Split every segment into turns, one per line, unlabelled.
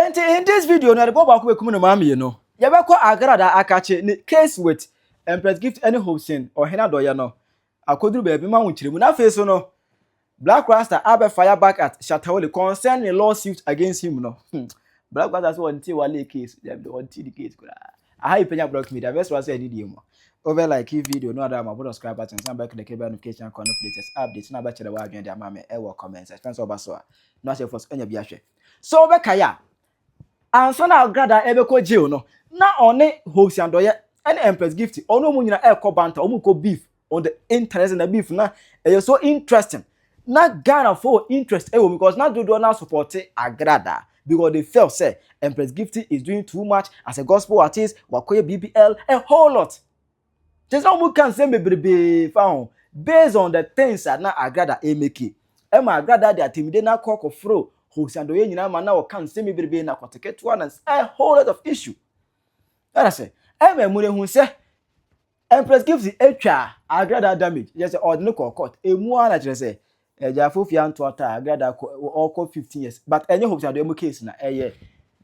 And in this video, na go back we come no mama you know. You be ko Agradaa akache case with Empress Gift any hosting or Hena Doya no. Akoduru baby ma wunchire mu na face no. Blakk Rasta abe fire back at Shatta Wale concerning a lawsuit against him no. Blakk Rasta so until Wale case, they until the case kura. I hype Penyah block media. Best was say did you over like this video no other my subscribe button and back the cable notification corner latest updates na ba chere wa adwen dia ma me e wo comments expense oba so no say for anya bia hwe so be kaya anso na Agradaa ebe ko jail no na one host and doye and Empress Gifty ono mu nyina e ko banta omu ko beef on the internet and the beef na e so interesting na Ghana for interest e wo because na do na support Agradaa because they felt say Empress Gifty is doing too much as a gospel artist wakoye BBL a whole lot. Just how we can say maybe found based on the things that na Agradaa make it. Emma Agradaa their team they na call fro host and doye nyina man na can say maybe na kwateke to one a whole lot of issue. That I say Emma mure hu say Empress Gifty etwa Agradaa damage. Just say ordinary court. Emu ana kire say Jafofia anto ata Agradaa all 15 years. But any host and doye case na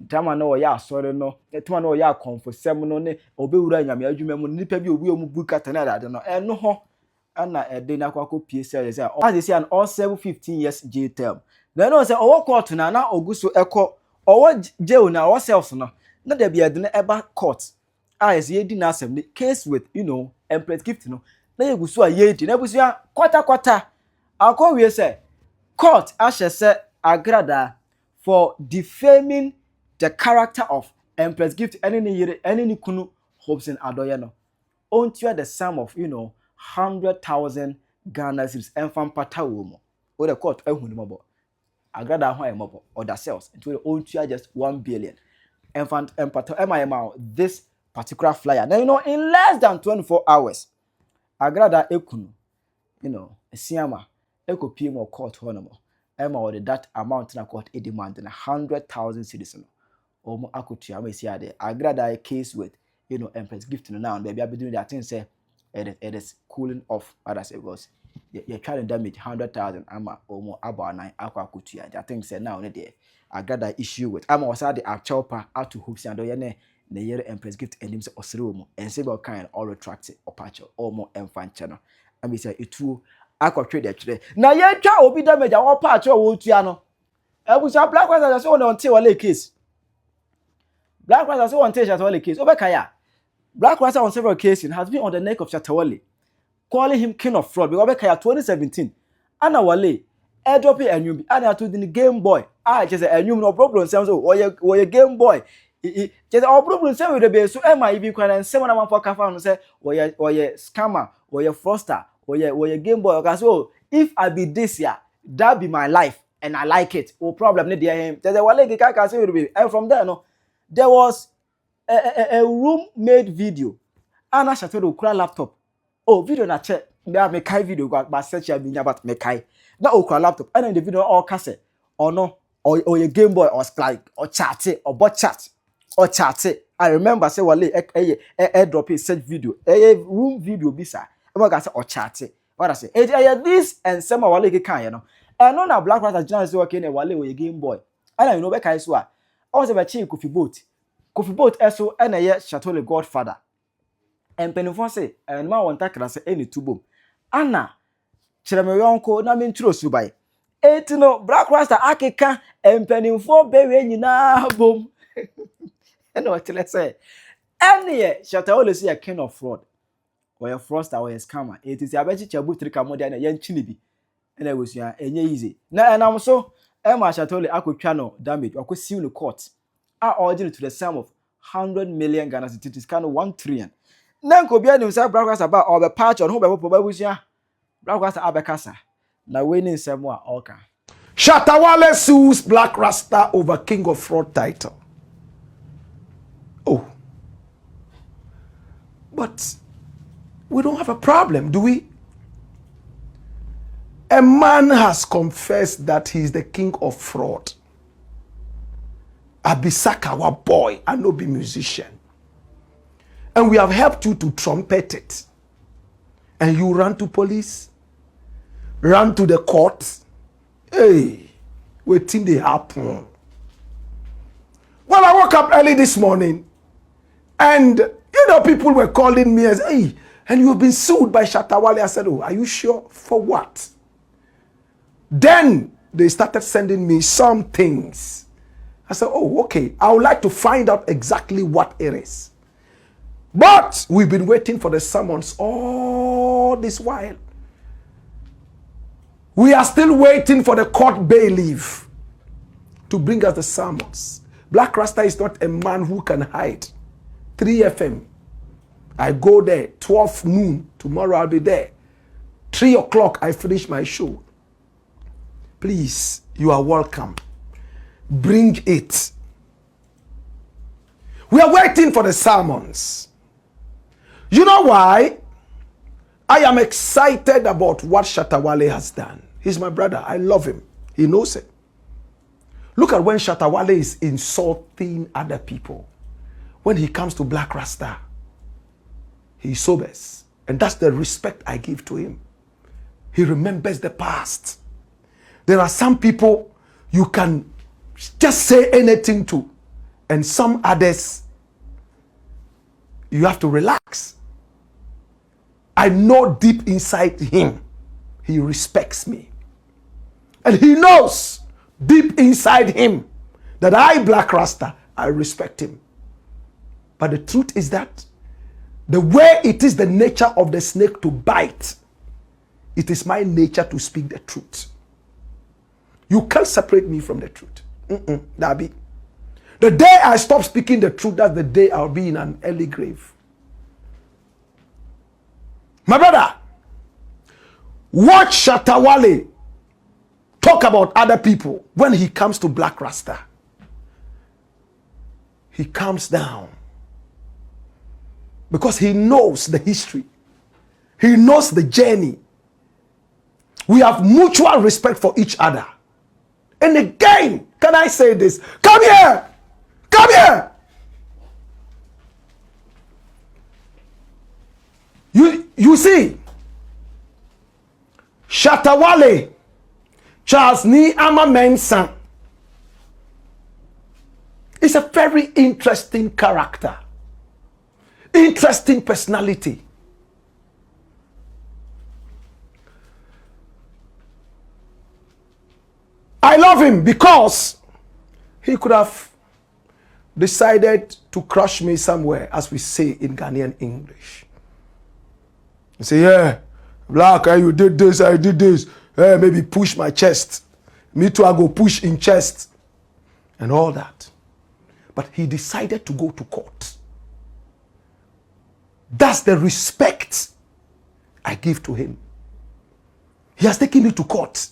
Tama no ya sorry no etuma no ya confosem no ne obewura nyame adwuma mu nipa bi obi omu buka tanada de no eno ho ana ede na kwako PSL say as say an all 15 years jail term na no say owo court na oguso eko owo jail na ourselves no na da bia de na eba court as ye di na asem the case with Empress Gifty no na yeguso a ye di na busu ya kwata akọ we say court ashe say Agradaa for defaming the character of Empress Gifty any kunu hopes in adoye no onto the sum of 100,000 Ghana cedis enfam pata wo mo o the court ehunu mo Agradaa ho emobo or the sales into onto just 1 billion enfant empata emma this particular flyer now in less than 24 hours Agradaa ekunu esiama ekopie mo court ho no mo emma or that amount na court e demand na 100,000 cedis no omo akotua am esi ade Agradaa case with Empress Gifty now and baby doing that thing say it is cooling off others because you try to damage 100,000 ama omo about 9 akotua I think say now there Agradaa issue with ama was the actual pa out to hoops and doye ne yere Empress Gifty enim say osere omo and say kind all retract opacho omo emfanche no am say etu akotwe de twere na ye twa obi damage a wo pa acho wo tua no ebusa Blakk Rasta say on until Wale case Blakk Rasta say on Shatta Wale case obekaya Blakk Rasta on several cases has been on the neck of Shatta Wale calling him king of fraud because obekaya 2017 ana Wale airdrop enyum ana to the Game Boy just enyum no problem say so oye Game Boy just our problem say we dey be so Emma even kwan nsem na man for kafa no say oye scammer oye fraudster oye Game Boy okay so if I be this year that be my life and I like it no problem ne dey him just Wale can say we be and from there no there was a room-made video. Anna Shatta Wale okura laptop. Oh, video na che. Me kai video but search ya binya but me kai. Na okura laptop. And in the video all cassette or no or your Game Boy or Splike or chat or bot chat or chat. I remember say Wale airdrop a search video. Room video bisa. Emma ga say or chat. What I say? This and some Wale kan no. And no na Blakk Rasta journalist work in Wale or your Game Boy. And be kai so also be chief Kofi boat eso na ye Shatta Wale godfather empenifo say enma won takra say eni tubom ana kireme yonko na mentro subai etino Blakk Rasta akeka empenifo bewe nyina bom eno tele say ene Shatta Wale say king of fraud or a fraudster or a scammer it is abechi chabu trika modern na ye nchini bi ena wosua enye easy na enam so Emma Shatta Wale akotwa no damage akosi no court ordered to the sum of 100 million Ghana cedis kind of 1 trillion. Nanko bia nim say Blakk Rasta about or the patch on who be busia Blakk Rasta abekasa na winning some more oka.
Shatta Wale sues Blakk Rasta over King of Fraud title. Oh. But we don't have a problem, do we? A man has confessed that he is the king of fraud. Abisaka, our boy, and no be musician. And we have helped you to trumpet it. And you run to police, run to the court. Hey, waiting they happen. woke up early this morning and, you know, people were calling me as, hey, and you've been sued by Shatta Wale. I said, oh, are you sure? For what? Then they started sending me some things. I said, oh, okay. I would like to find out exactly what it is. But we've been waiting for the summons all this while. We are still waiting for the court bailiff to bring us the summons. Blakk Rasta is not a man who can hide. 3 FM. I go there, 12 noon. Tomorrow I'll be there. 3 o'clock, I finish my show. Please, you are welcome. Bring it. We are waiting for the summons. You know why? I am excited about what Shatta Wale has done. He's my brother. I love him. He knows it. Look at when Shatta Wale is insulting other people. When he comes to Blakk Rasta, he sobers. And that's the respect I give to him. He remembers the past. There are some people you can just say anything to. And some others, you have to relax. I know deep inside him, he respects me. And he knows deep inside him that I, Blakk Rasta, I respect him. But the truth is that the way it is the nature of the snake to bite, it is my nature to speak the truth. You can't separate me from the truth. Dabi. The day I stop speaking the truth, that's the day I'll be in an early grave. My brother, watch Shatta Wale talk about other people when he comes to Blakk Rasta. He calms down. Because he knows the history. He knows the journey. We have mutual respect for each other. And again, can I say this? Come here! Come here! You see, Shatta Wale, Charles Ni Ama Mensah, is a very interesting character. Interesting personality. I love him because he could have decided to crush me somewhere, as we say in Ghanaian English. He say, yeah, Blakk, you did this, I did this. Maybe push my chest. Me too, I go push in chest. And all that. But he decided to go to court. That's the respect I give to him. He has taken me to court.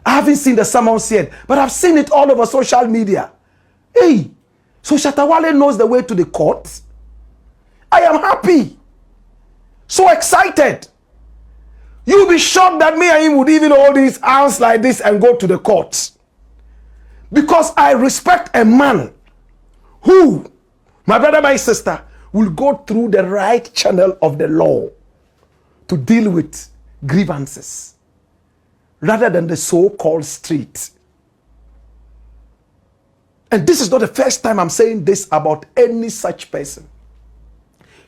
I haven't seen the summons yet, but I've seen it all over social media. Hey, so Shatta Wale knows the way to the court. I am happy. So excited. You'll be shocked that me and him would even hold his arms like this and go to the court. Because I respect a man who, my brother, my sister, will go through the right channel of the law to deal with grievances rather than the so-called street. And this is not the first time I'm saying this about any such person.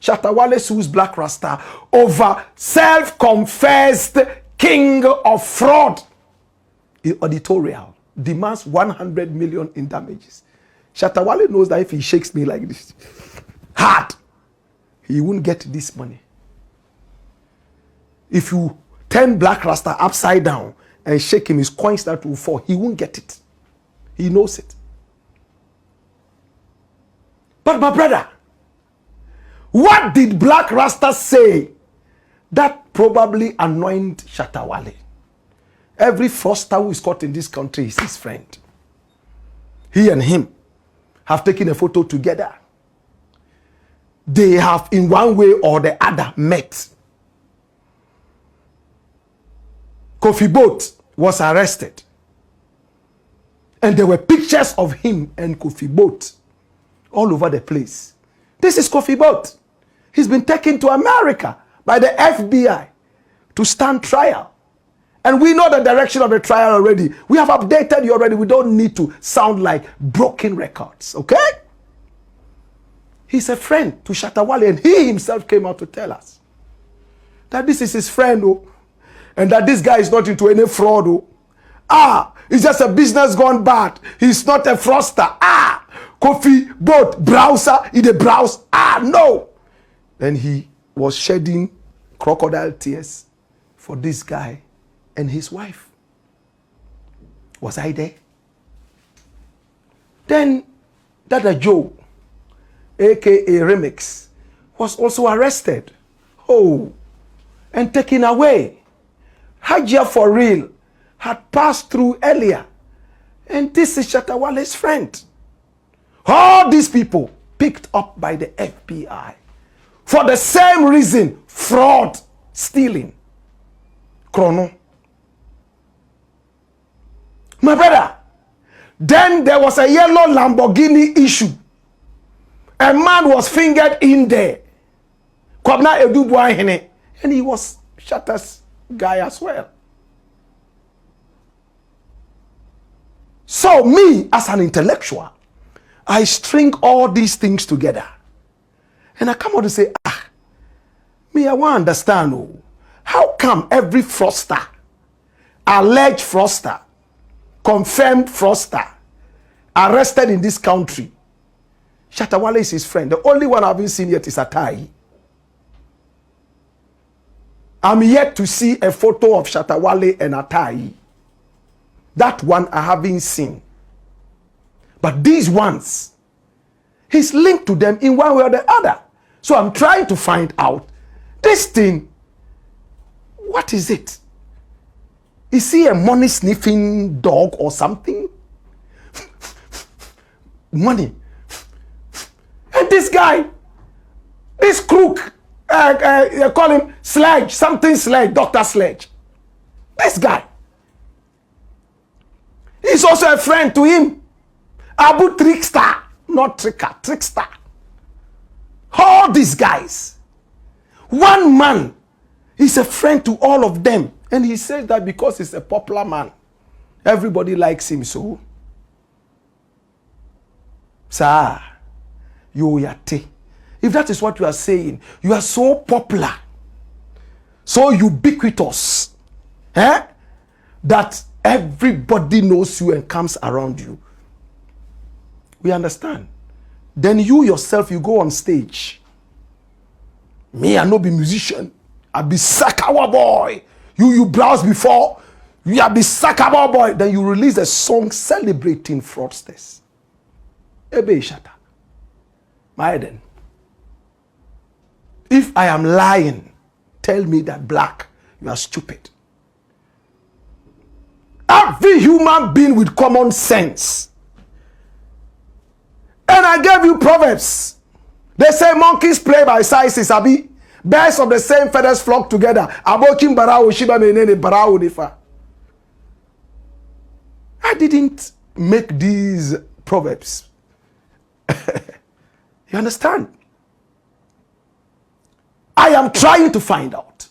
Shatta Wale sues Blakk Rasta over self-confessed king of fraud. Editorial demands 100 million in damages. Shatta Wale knows that if he shakes me like this, hard, he won't get this money. If you turn Blakk Rasta upside down and shake him, his coins that will fall, he won't get it. He knows it. But my brother, what did Blakk Rasta say that probably annoyed Shatta Wale? Every fraudster who is caught in this country is his friend. He and him have taken a photo together. They have in one way or the other met. Kofi Boat was arrested. And there were pictures of him and Kofi Boat all over the place. This is Kofi Boat. He's been taken to America by the FBI to stand trial. And we know the direction of the trial already. We have updated you already. We don't need to sound like broken records, okay? He's a friend to Shatta Wale, and he himself came out to tell us that this is his friend, oh, and that this guy is not into any fraud. Oh. It's just a business gone bad. He's not a fraudster. Coffee, boat, browser, he the browse. No. Then he was shedding crocodile tears for this guy and his wife. Was I there? Then Dada Joe, aka Remix, was also arrested. And taken away. Hajia for real had passed through earlier. And this is Shatta Wale's friend. All these people picked up by the FBI for the same reason: fraud, stealing. Chrono. My brother, then there was a yellow Lamborghini issue. A man was fingered in there. And he was Shatta's guy as well. So me, as an intellectual, I string all these things together. And I come out to say, me, I want to understand, how come every fraudster, alleged fraudster, confirmed fraudster, arrested in this country, Shatta Wale is his friend. The only one I haven't seen yet is Atai. I'm yet to see a photo of Shatta Wale and Atai. That one I haven't seen. But these ones, he's linked to them in one way or the other. So I'm trying to find out, this thing, what is it? Is he a money sniffing dog or something? Money. And this guy, this crook, they call him Sledge, something Sledge, Dr. Sledge. This guy. He's also a friend to him. Abu Trickster, not Tricker, Trickster. All these guys. One man is a friend to all of them. And he says that because he's a popular man, everybody likes him so. Sir, you yate. If that is what you are saying, you are so popular, so ubiquitous, that everybody knows you and comes around you. We understand. Then you yourself, you go on stage. Me, I no be musician. I be Sakawa boy. You browse before. You are be Sakawa boy. Then you release a song celebrating fraudsters. Ebe Shatta. My then. If I am lying, tell me that Blakk, you are stupid. Every human being with common sense. And I gave you Proverbs. They say monkeys play by sizes, abi. Birds of the same feathers flock together. Abokim barao shiba menene barao nifa. I didn't make these Proverbs. You understand? I am trying to find out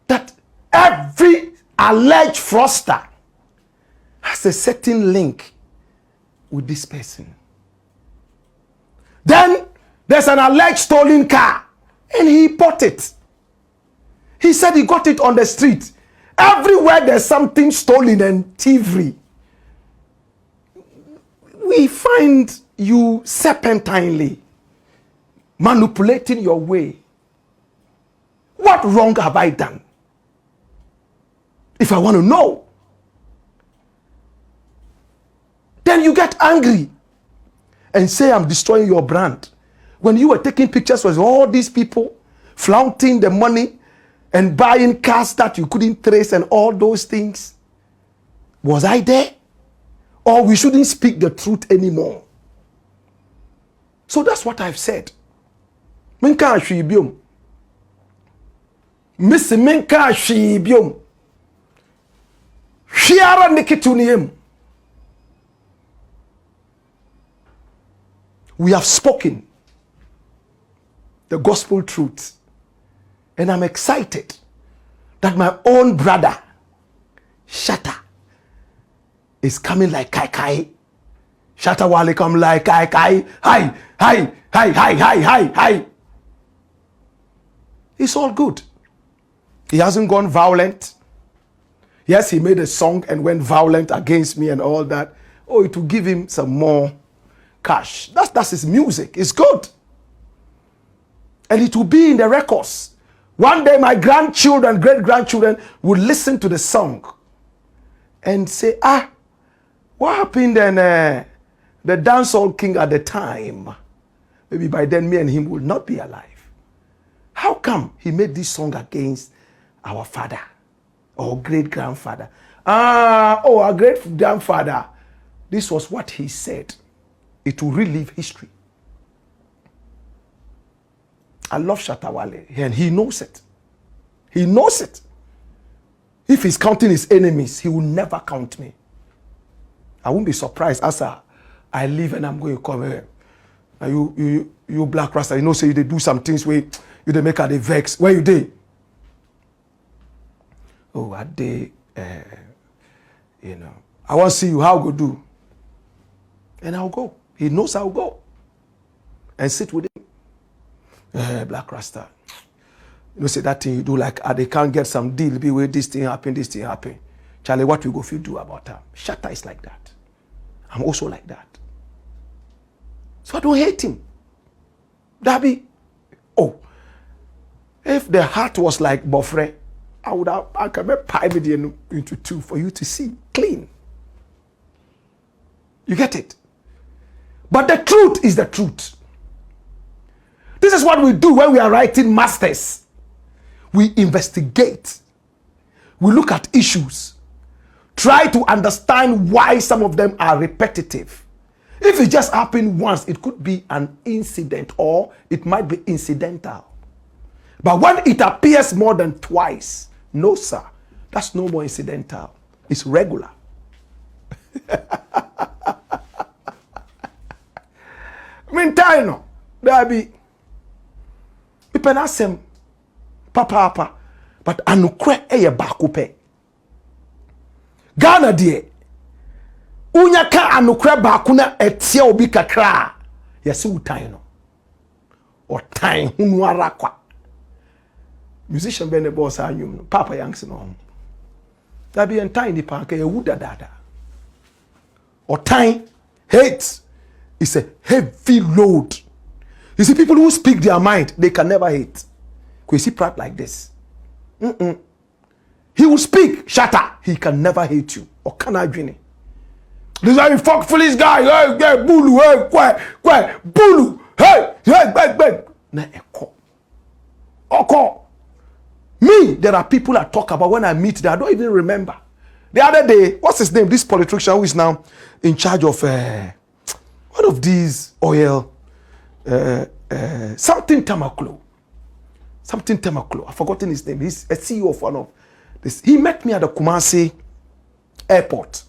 that every alleged fraudster has a certain link with this person. Then there's an alleged stolen car and he bought it. He said he got it on the street. Everywhere there's something stolen and thievery, we find you serpentinely manipulating your way. What wrong have I done? If I want to know, then you get angry and say I'm destroying your brand. When you were taking pictures with all these people flaunting the money and buying cars that you couldn't trace and all those things, was I there? Or we shouldn't speak the truth anymore? So that's what I've said. Minka shibium. Miss Minka shibium. Shiara nikitunium. We have spoken the gospel truth. And I'm excited that my own brother, Shatta, is coming like Kai Kai. Shatta Wale come like Kai Kai. Hi, hi, hi, hi, hi, hi, hi. It's all good. He hasn't gone violent. Yes, he made a song and went violent against me and all that. Oh, it will give him some more cash. That's his music. It's good. And it will be in the records. One day my grandchildren, great-grandchildren will listen to the song and say, what happened then? The dancehall king at the time, maybe by then me and him will not be alive. How come he made this song against our father or great-grandfather? Our great-grandfather. This was what he said. It will relive history. I love Shatta Wale, and he knows it. He knows it. If he's counting his enemies, he will never count me. I won't be surprised as I leave and I'm going to come here. You Blakk Rasta, you know, say they do some things where you they make her the vex. Where you dey? Oh, I dey, you know. I want to see you, how go do. And I'll go. He knows I'll go. And sit with him. Blakk Rasta. You know, say that thing you do, like they can't get some deal, be where this thing happen. Charlie, what we go feel do about her? Shatta is like that. I'm also like that. So I don't hate him. Dabi. Oh, if the heart was like Bofre, I can make pie into two for you to see clean. You get it? But the truth is the truth. This is what we do when we are writing masters. We investigate. We look at issues. Try to understand why some of them are repetitive. If it just happened once, it could be an incident or it might be incidental. But when it appears more than twice, no sir, that's no more incidental. It's regular. Meantime, there be Ipenasem, papa, but anukwe eye bakupe. Ghana die, unyaka anukwe bakuna etia obi kakra, yasi utain no, or time hunwara kwa. Musician bene boss anyum, papa yanks no. That be entain di panke ye wuda dada. Or time hate is a heavy load. You see, people who speak their mind, they can never hate. Because you see Pratt like this. He will speak, Shatta. He can never hate you. Or can I dream it? This is a fuck foolish guy. Hey, bulu, hey, bulu, hey, na echo. Oko. Me, there are people I talk about when I meet them, I don't even remember. The other day, what's his name? This politician who is now in charge of one of these oil, something Tamaklo. I've forgotten his name. He's a CEO of one of this. He met me at the Kumasi airport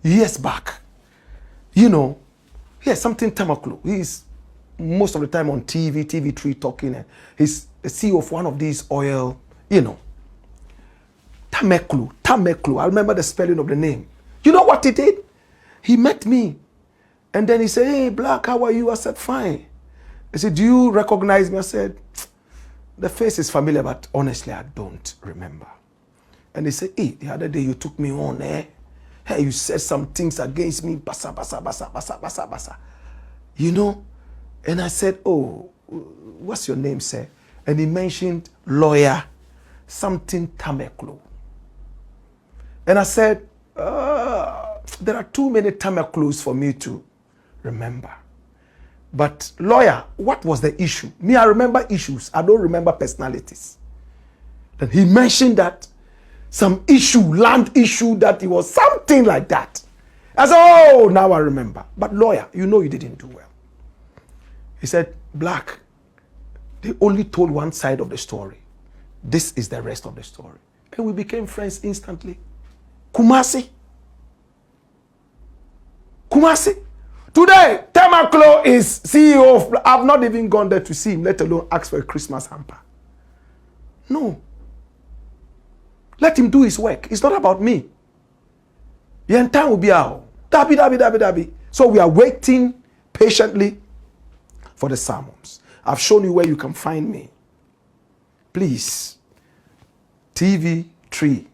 years back. You know, yes, something Tamaklo. He's most of the time on TV3 talking. He's a CEO of one of these oil, you know. Tameklu. I remember the spelling of the name. You know what he did? He met me. And then he said, hey, Blakk, how are you? I said, fine. He said, do you recognize me? I said, the face is familiar, but honestly, I don't remember. And he said, hey, the other day you took me on, Hey, you said some things against me, basa. You know? And I said, oh, what's your name, sir? And he mentioned lawyer, something Tameklu. And I said, there are too many Tameklus for me to remember. But lawyer, what was the issue? Me, I remember issues. I don't remember personalities. Then he mentioned that some issue, land issue, that it was something like that. I said, oh, now I remember. But lawyer, you know you didn't do well. He said, Blakk, they only told one side of the story. This is the rest of the story. And we became friends instantly. Kumasi. Today, Tamaklo is CEO of, I've not even gone there to see him, let alone ask for a Christmas hamper. No. Let him do his work. It's not about me. Yen time will be out. Dabi. So we are waiting patiently for the sermons. I've shown you where you can find me. Please, TV3.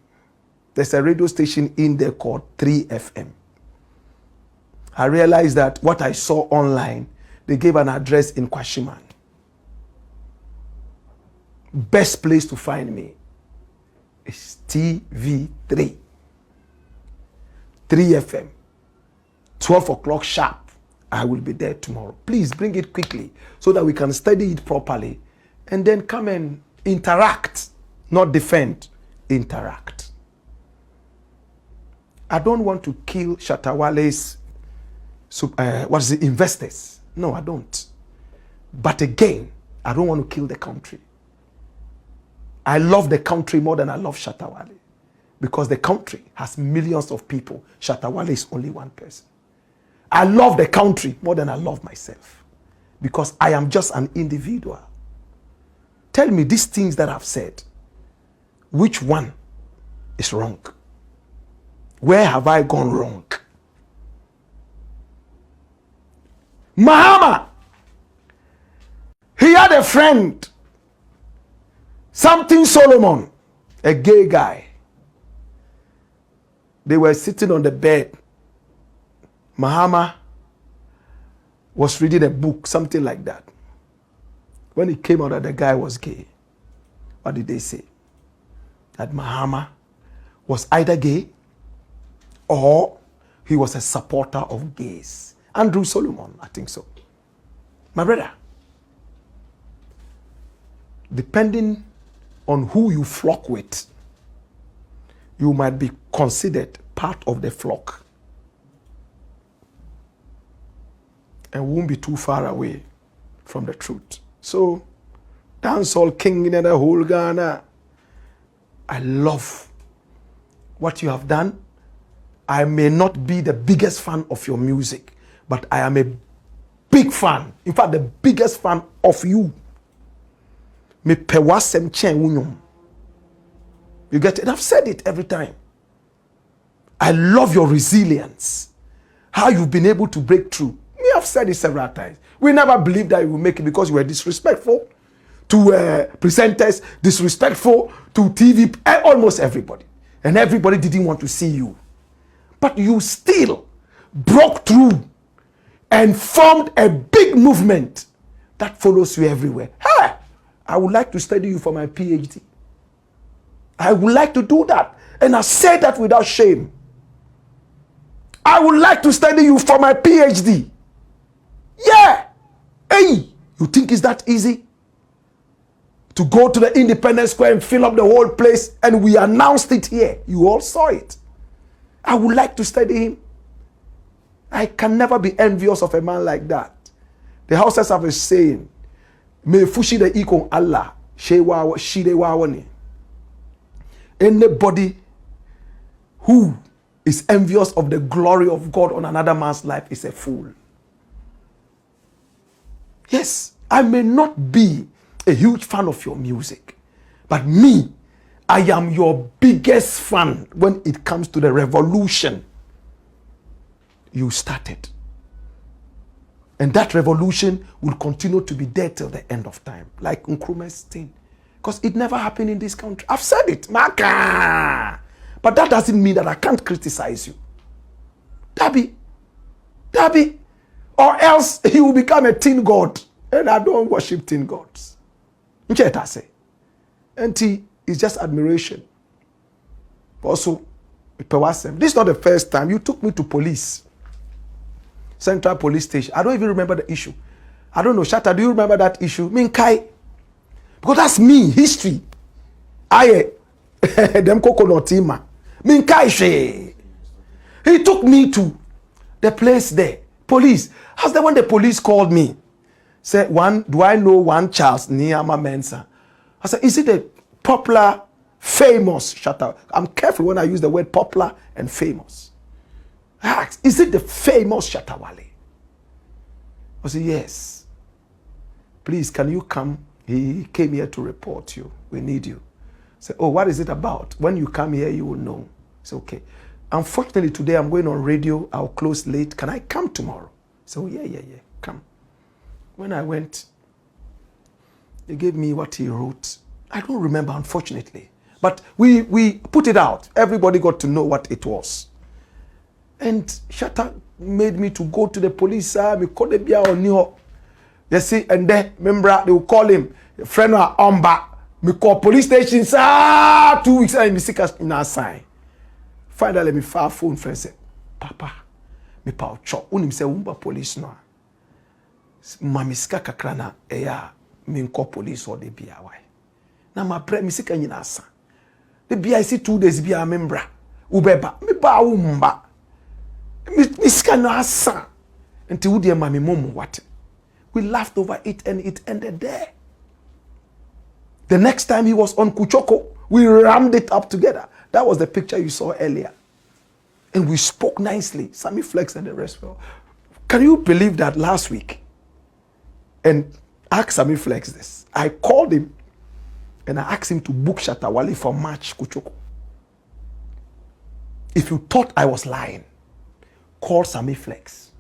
There's a radio station in there called 3FM. I realized that what I saw online, they gave an address in Kwashiman. Best place to find me is TV3. 3FM. 12 o'clock sharp. I will be there tomorrow. Please bring it quickly so that we can study it properly and then come and interact, not defend, interact. I don't want to kill Shatta Wale's investors. No, I don't. But again, I don't want to kill the country. I love the country more than I love Shatta Wale. Because the country has millions of people. Shatta Wale is only one person. I love the country more than I love myself. Because I am just an individual. Tell me these things that I've said. Which one is wrong? Where have I gone wrong? Mahama, he had a friend, something Solomon, a gay guy. They were sitting on the bed. Mahama was reading a book, something like that. When it came out that the guy was gay, what did they say? That Mahama was either gay or he was a supporter of gays. Andrew Solomon, I think so. My brother, depending on who you flock with, you might be considered part of the flock and won't be too far away from the truth. So, dancehall king in the whole Ghana, I love what you have done. I may not be the biggest fan of your music, but I am a big fan. In fact, the biggest fan of you. Me pewasem chen wunyum. You get it? I've said it every time. I love your resilience. How you've been able to break through. Me, I've said it several times. We never believed that you would make it because you were disrespectful to presenters, disrespectful to TV, almost everybody. And everybody didn't want to see you. But you still broke through and formed a big movement that follows you everywhere. Hey, I would like to study you for my PhD. I would like to do that. And I say that without shame. I would like to study you for my PhD. Yeah. Hey, you think it's that easy? To go to the Independence Square and fill up the whole place, and we announced it here. You all saw it. I would like to study him. I can never be envious of a man like that. The houses have a saying, me fushi the ikon Allah, she de wawani. Anybody who is envious of the glory of God on another man's life is a fool. Yes, I may not be a huge fan of your music, but me, I am your biggest fan when it comes to the revolution you started. And that revolution will continue to be there till the end of time, like Nkrumah's thing. Because it never happened in this country. I've said it, Maka. But that doesn't mean that I can't criticize you. Dabi. Or else he will become a tin god. And I don't worship tin gods. Ncheta say. And it's just admiration. Also, this is not the first time you took me to police. Central Police Station. I don't even remember the issue. I don't know. Shatta, do you remember that issue? Minkai. Because that's me, history. I them coconut tima. Minkai she. He took me to the place there. Police. How's that when the police called me? Said, do I know one Charles Niyama Mensah? I said, is it a popular, famous Shatta? I'm careful when I use the word popular and famous. I asked, is it the famous Shatta Wale? I said, yes. Please, can you come? He came here to report you. We need you. Say, oh, what is it about? When you come here, you will know. Say, okay. Unfortunately, today I'm going on radio. I'll close late. Can I come tomorrow? So yeah, come. When I went, they gave me what he wrote. I don't remember, unfortunately. But we put it out. Everybody got to know what it was. And Shatta made me to go to the police. Me call the bia on you. You see, and then remember they will call him friend or Omba. Me call police station. 2 weeks and me sick as na sign. Finally, me far phone friend say, Papa, me pa chop. Unim say umba police no. Mami sika kakrana eya me call police or the bia why. Na ma pre me sika nyina sa. The bia see 2 days bia membra. Ubeba me ba umba. Me sika no asa. Until we dear mami mom what. We laughed over it and it ended there. The next time he was on Kuchoko, we rammed it up together. That was the picture you saw earlier. And we spoke nicely. Sammy Flex and the rest. Can you believe that last week? And ask Sammy Flex this. I called him and I asked him to book Shatta Wale for March Kuchoko. If you thought I was lying, call Sammy Flex.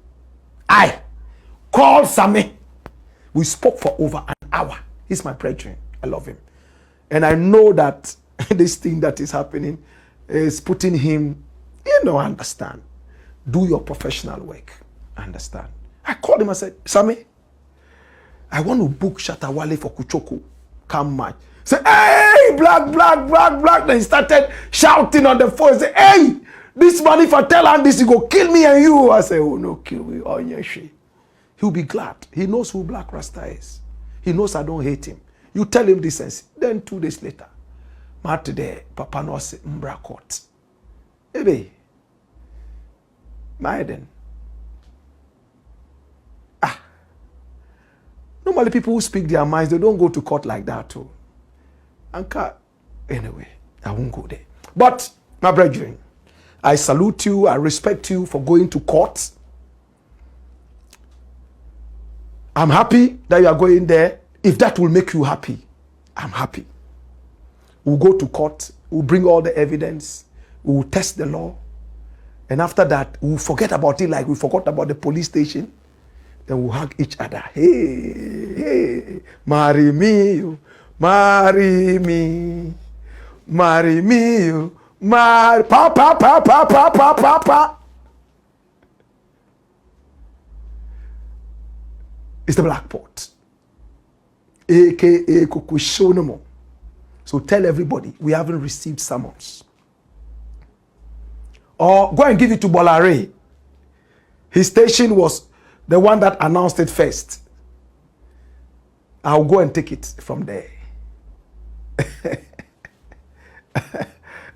I called Sammy. We spoke for over an hour. He's my brethren. I love him. And I know that this thing that is happening is putting him, understand. Do your professional work. Understand. I called him and said, Sammy, I want to book Shatta Wale for Kuchoko. Come March. Say, hey, black. Then he started shouting on the phone. Say, hey, this man, if I tell him this, he go kill me and you. I say, oh, no, kill me. Oh, yeah, she. He'll be glad. He knows who Blakk Rasta is. He knows I don't hate him. You tell him this and then 2 days later, today, Papa no say Mbra court. Ebe, Maiden. Normally people who speak their minds, they don't go to court like that too. Anka, anyway, I won't go there. But, my brethren, I salute you, I respect you for going to court. I'm happy that you are going there. If that will make you happy, I'm happy. We'll go to court. We'll bring all the evidence. We'll test the law. And after that, we'll forget about it like we forgot about the police station. Then we'll hug each other. Hey, marry me, marry me, marry me, marry, pa. It's the Black Port. AKA Kukushonamo. So tell everybody we haven't received summons. Or go and give it to Bolare. His station was the one that announced it first. I'll go and take it from there.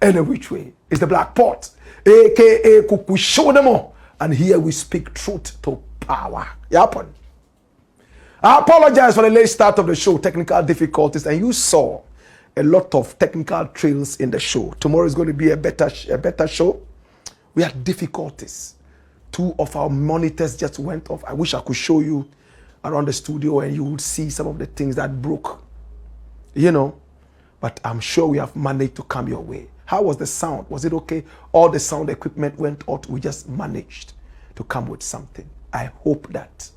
Any which way. It's the Black Port. AKA Kukushonamo. And here we speak truth to power. Yapon. I apologize for the late start of the show, technical difficulties, and you saw a lot of technical trails in the show. Tomorrow is going to be a better show. We had difficulties. 2 of our monitors just went off. I wish I could show you around the studio and you would see some of the things that broke. But I'm sure we have managed to come your way. How was the sound? Was it okay? All the sound equipment went out. We just managed to come with something. I hope that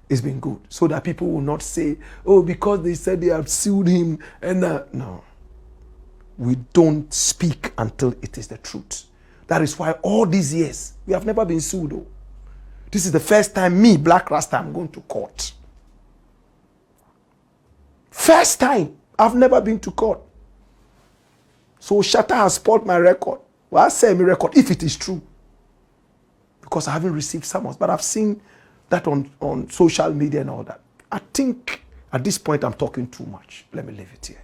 it's been good, so that people will not say, oh, because they said they have sued him. And no, we don't speak until it is the truth. That is why all these years, we have never been sued. Though. This is the first time me, Blakk Rasta, I'm going to court. First time, I've never been to court. So Shatta has spoiled my record. Well, I say my record, if it is true. Because I haven't received summons, but I've seen that on social media and all that. I think at this point I'm talking too much. Let me leave it here.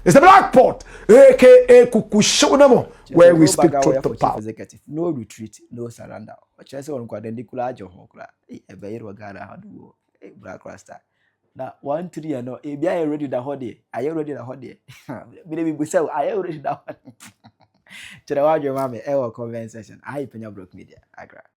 It's the Black Port, aka Kukushonamo, where we speak truth to power.
Executive. No retreat, no surrender. But you say on quadrendicula johokla. A bayro gana hadu. Blakk Rasta. Now 1 3 no. If you are ready the holiday, are you ready the holiday? Believe me, say are you ready the holiday? Chirawajo mame, ewa convention. I Penyah Broke Media. Agradaa.